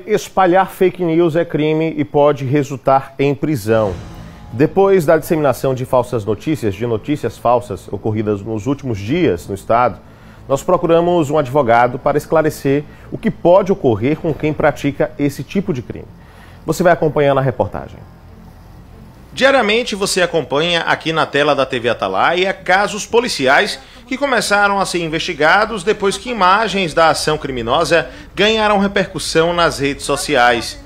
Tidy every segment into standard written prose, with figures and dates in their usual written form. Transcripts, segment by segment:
Espalhar fake news é crime e pode resultar em prisão. Depois da disseminação de falsas notícias, de notícias falsas ocorridas nos últimos dias no estado, nós procuramos um advogado para esclarecer o que pode ocorrer com quem pratica esse tipo de crime. Você vai acompanhar na reportagem. Diariamente você acompanha aqui na tela da TV Atalaia casos policiais que começaram a ser investigados depois que imagens da ação criminosa ganharam repercussão nas redes sociais.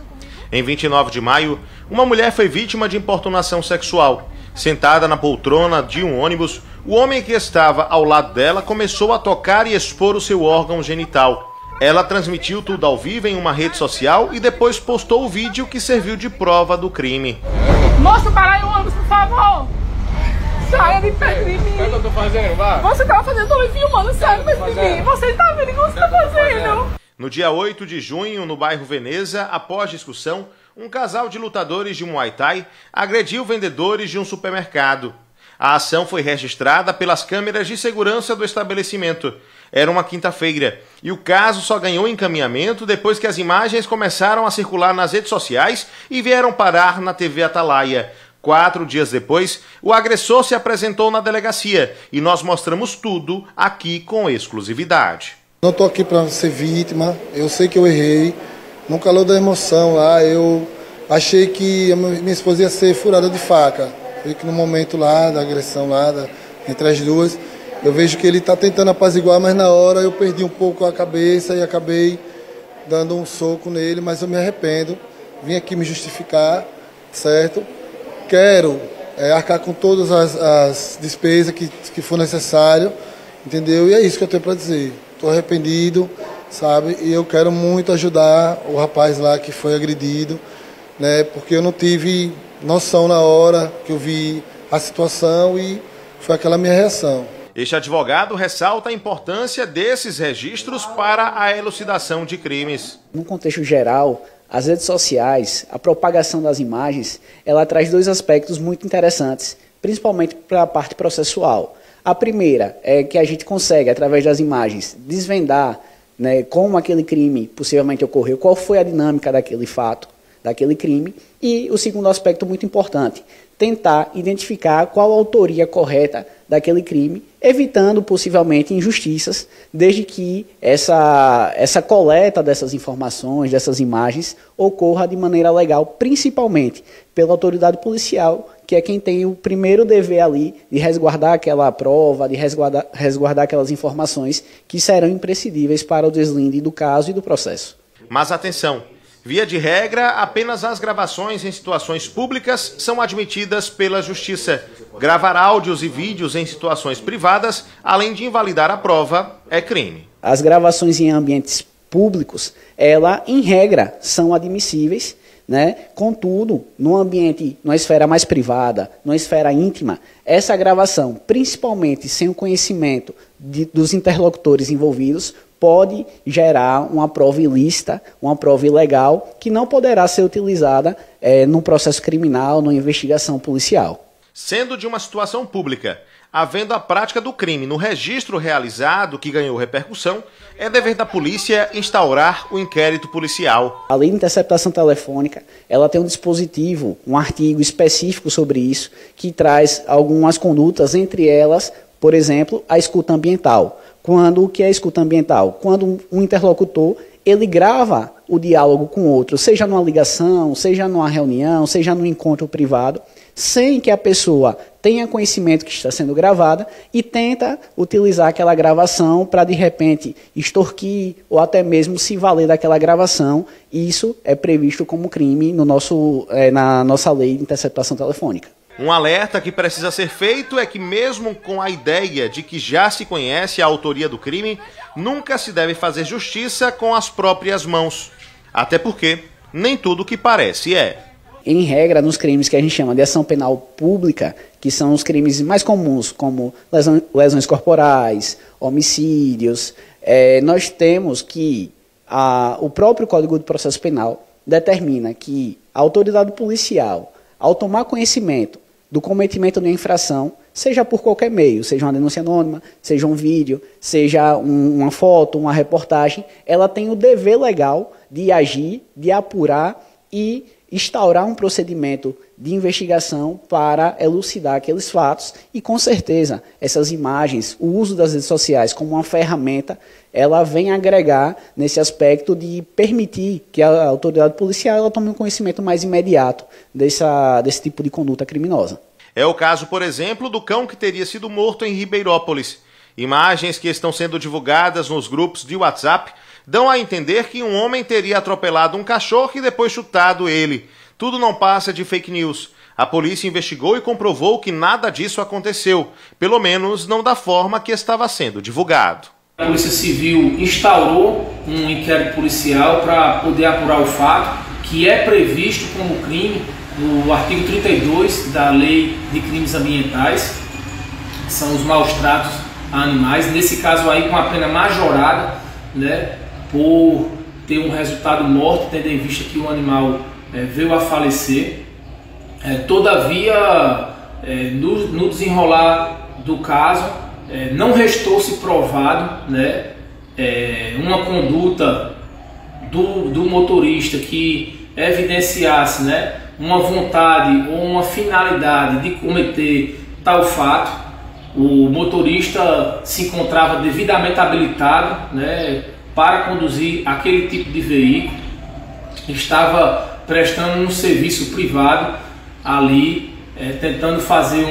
Em 29 de maio, uma mulher foi vítima de importunação sexual. Sentada na poltrona de um ônibus, o homem que estava ao lado dela começou a tocar e expor o seu órgão genital. Ela transmitiu tudo ao vivo em uma rede social e depois postou o vídeo que serviu de prova do crime. Moço, para aí o ônibus, por favor! Saia de perto de mim! O que eu tô fazendo? Vá! Você tava fazendo, tô me filmando, saia de perto de mim! Você tá vendo o que você tá fazendo? No dia 8 de junho, no bairro Veneza, após discussão, um casal de lutadores de Muay Thai agrediu vendedores de um supermercado. A ação foi registrada pelas câmeras de segurança do estabelecimento. Era uma quinta-feira e o caso só ganhou encaminhamento depois que as imagens começaram a circular nas redes sociais e vieram parar na TV Atalaia. 4 dias depois, o agressor se apresentou na delegacia e nós mostramos tudo aqui com exclusividade. Não estou aqui para ser vítima, eu sei que eu errei. No calor da emoção lá, eu achei que a minha esposa ia ser furada de faca. Que no momento lá da agressão lá entre as duas, eu vejo que ele está tentando apaziguar, mas na hora eu perdi um pouco a cabeça e acabei dando um soco nele, mas eu me arrependo. Vim aqui me justificar, certo? Quero arcar com todas as despesas que for necessário, entendeu? E é isso que eu tenho para dizer. Estou arrependido, sabe? E eu quero muito ajudar o rapaz lá que foi agredido, né? Porque eu não tive noção na hora que eu vi a situação e foi aquela minha reação. Este advogado ressalta a importância desses registros para a elucidação de crimes. No contexto geral, as redes sociais, a propagação das imagens, ela traz dois aspectos muito interessantes, principalmente para a parte processual. A primeira é que a gente consegue, através das imagens, desvendar, né, como aquele crime possivelmente ocorreu, qual foi a dinâmica daquele fato, daquele crime. E o segundo aspecto muito importante, tentar identificar qual a autoria correta daquele crime, evitando possivelmente injustiças, desde que essa coleta dessas informações, dessas imagens, ocorra de maneira legal, principalmente pela autoridade policial, que é quem tem o primeiro dever ali de resguardar aquela prova, de resguardar aquelas informações que serão imprescindíveis para o deslinde do caso e do processo. Mas atenção! Via de regra, apenas as gravações em situações públicas são admitidas pela Justiça. Gravar áudios e vídeos em situações privadas, além de invalidar a prova, é crime. As gravações em ambientes públicos, em regra, são admissíveis, né? Contudo, no ambiente, numa esfera mais privada, numa esfera íntima, essa gravação, principalmente sem o conhecimento dos interlocutores envolvidos, pode gerar uma prova ilícita, uma prova ilegal, que não poderá ser utilizada num processo criminal, numa investigação policial. Sendo de uma situação pública, havendo a prática do crime no registro realizado que ganhou repercussão, é dever da polícia instaurar o inquérito policial. A lei de interceptação telefônica, ela tem um dispositivo, um artigo específico sobre isso, que traz algumas condutas, entre elas, por exemplo, a escuta ambiental. O que é escuta ambiental? Quando um interlocutor, ele grava o diálogo com outro, seja numa ligação, seja numa reunião, seja num encontro privado, sem que a pessoa tenha conhecimento que está sendo gravada e tenta utilizar aquela gravação para, de repente, extorquir ou até mesmo se valer daquela gravação. Isso é previsto como crime na nossa lei de interceptação telefônica. Um alerta que precisa ser feito é que, mesmo com a ideia de que já se conhece a autoria do crime, nunca se deve fazer justiça com as próprias mãos. Até porque nem tudo que parece é. Em regra, nos crimes que a gente chama de ação penal pública, que são os crimes mais comuns, como lesões corporais, homicídios, nós temos que o próprio Código de Processo Penal determina que a autoridade policial, ao tomar conhecimento do cometimento de uma infração, seja por qualquer meio, seja uma denúncia anônima, seja um vídeo, seja uma foto, uma reportagem, ela tem o dever legal de agir, de apurar e instaurar um procedimento de investigação para elucidar aqueles fatos e, com certeza, essas imagens, o uso das redes sociais como uma ferramenta, ela vem agregar nesse aspecto de permitir que a autoridade policial ela tome um conhecimento mais imediato desse tipo de conduta criminosa. É o caso, por exemplo, do cão que teria sido morto em Ribeirópolis. Imagens que estão sendo divulgadas nos grupos de WhatsApp dão a entender que um homem teria atropelado um cachorro e depois chutado ele. Tudo não passa de fake news. A polícia investigou e comprovou que nada disso aconteceu, pelo menos não da forma que estava sendo divulgado. A Polícia Civil instaurou um inquérito policial para poder apurar o fato, que é previsto como crime no artigo 32 da Lei de Crimes Ambientais, que são os maus-tratos a animais, nesse caso aí com a pena majorada, né, por ter um resultado morto, tendo em vista que o animal veio a falecer. Todavia, no desenrolar do caso, não restou-se provado, né, uma conduta do motorista que evidenciasse, né, uma vontade ou uma finalidade de cometer tal fato. O motorista se encontrava devidamente habilitado, né, para conduzir aquele tipo de veículo, estava prestando um serviço privado ali, tentando fazer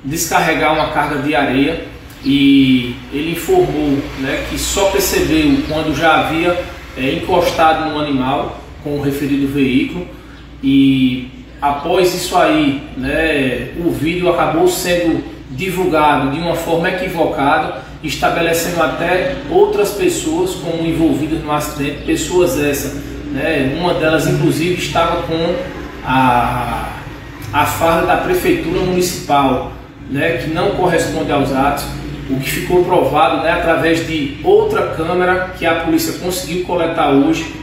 descarregar uma carga de areia, e ele informou, né, que só percebeu quando já havia encostado no animal com o referido veículo, e após isso aí, né, o vídeo acabou sendo divulgado de uma forma equivocada, estabelecendo até outras pessoas como envolvidas no acidente, pessoas essas, né, uma delas inclusive estava com a farda da prefeitura municipal, né, que não corresponde aos atos. O que ficou provado, né, através de outra câmera que a polícia conseguiu coletar hoje,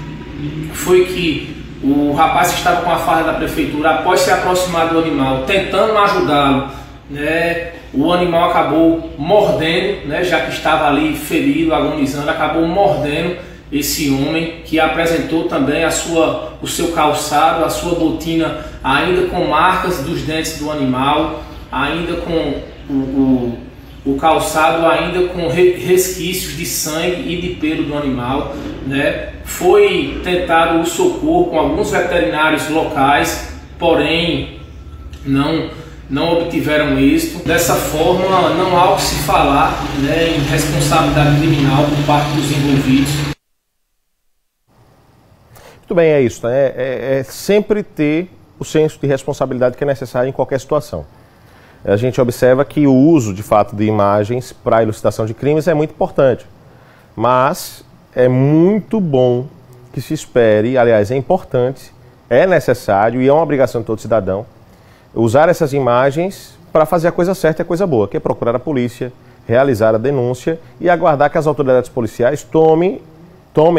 foi que o rapaz que estava com a farda da prefeitura, após se aproximar do animal, tentando ajudá-lo, né, o animal acabou mordendo, né, já que estava ali ferido, agonizando, acabou mordendo esse homem, que apresentou também o seu calçado, a sua botina, ainda com marcas dos dentes do animal, ainda com o calçado ainda com resquícios de sangue e de pelo do animal, né? Foi tentado o socorro com alguns veterinários locais, porém não obtiveram êxito. Dessa forma, não há o que se falar, né, em responsabilidade criminal por parte dos envolvidos. Muito bem, é isso. É sempre ter o senso de responsabilidade que é necessário em qualquer situação. A gente observa que o uso, de fato, de imagens para a elucidação de crimes é muito importante. Mas é muito bom que se espere, aliás, é importante, é necessário e é uma obrigação de todo cidadão usar essas imagens para fazer a coisa certa e a coisa boa, que é procurar a polícia, realizar a denúncia e aguardar que as autoridades policiais tomem,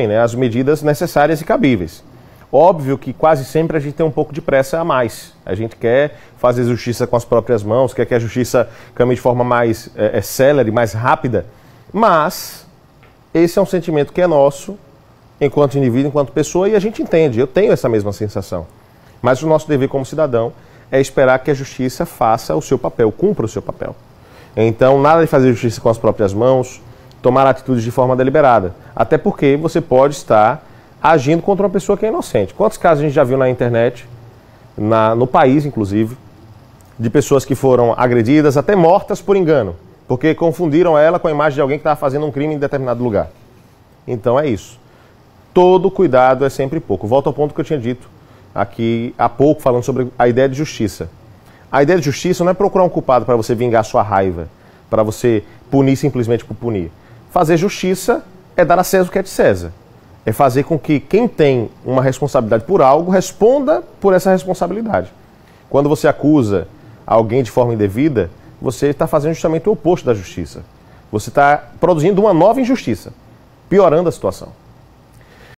né, as medidas necessárias e cabíveis. Óbvio que quase sempre a gente tem um pouco de pressa a mais. A gente quer fazer justiça com as próprias mãos, quer que a justiça caminhe de forma mais célere, mais rápida. Mas esse é um sentimento que é nosso, enquanto indivíduo, enquanto pessoa, e a gente entende, eu tenho essa mesma sensação. Mas o nosso dever como cidadão é esperar que a justiça faça o seu papel, cumpra o seu papel. Então, nada de fazer justiça com as próprias mãos, tomar atitudes de forma deliberada. Até porque você pode estar agindo contra uma pessoa que é inocente. Quantos casos a gente já viu na internet, no país inclusive, de pessoas que foram agredidas, até mortas por engano, porque confundiram ela com a imagem de alguém que estava fazendo um crime em determinado lugar. Então é isso. Todo cuidado é sempre pouco. Volto ao ponto que eu tinha dito aqui há pouco, falando sobre a ideia de justiça. A ideia de justiça não é procurar um culpado para você vingar sua raiva, para você punir simplesmente por punir. Fazer justiça é dar a César o que é de César. É fazer com que quem tem uma responsabilidade por algo responda por essa responsabilidade. Quando você acusa alguém de forma indevida, você está fazendo justamente o oposto da justiça. Você está produzindo uma nova injustiça, piorando a situação.